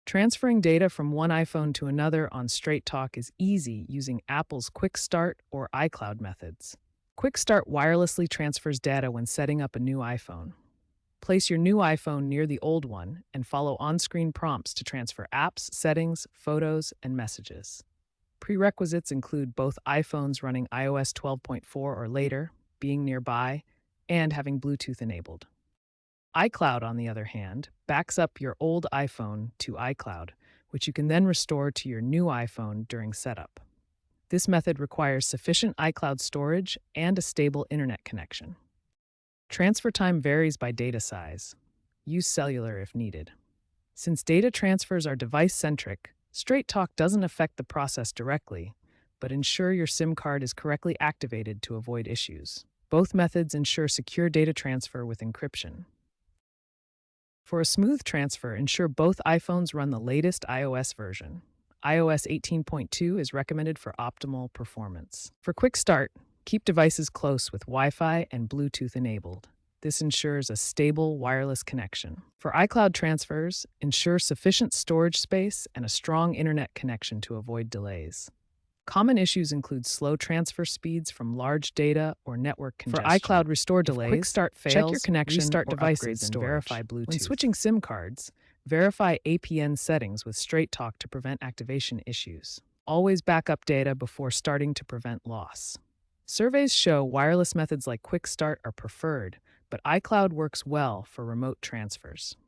Transferring data from one iPhone to another on Straight Talk is easy using Apple's Quick Start or iCloud methods. Quick Start wirelessly transfers data when setting up a new iPhone. Place your new iPhone near the old one and follow on-screen prompts to transfer apps, settings, photos, and messages. Prerequisites include both iPhones running iOS 12.4 or later, being nearby, and having Bluetooth enabled. iCloud, on the other hand, backs up your old iPhone to iCloud, which you can then restore to your new iPhone during setup. This method requires sufficient iCloud storage and a stable internet connection. Transfer time varies by data size. Use cellular if needed. Since data transfers are device-centric, Straight Talk doesn't affect the process directly, but ensure your SIM card is correctly activated to avoid issues. Both methods ensure secure data transfer with encryption. For a smooth transfer, ensure both iPhones run the latest iOS version. iOS 18.2 is recommended for optimal performance. For Quick Start, keep devices close with Wi-Fi and Bluetooth enabled. This ensures a stable wireless connection. For iCloud transfers, ensure sufficient storage space and a strong internet connection to avoid delays. Common issues include slow transfer speeds from large data or network congestion. For iCloud restore delays, Quick Start fails, check your connection, restart devices, and verify Bluetooth. When switching SIM cards, verify APN settings with Straight Talk to prevent activation issues. Always back up data before starting to prevent loss. Surveys show wireless methods like Quick Start are preferred, but iCloud works well for remote transfers.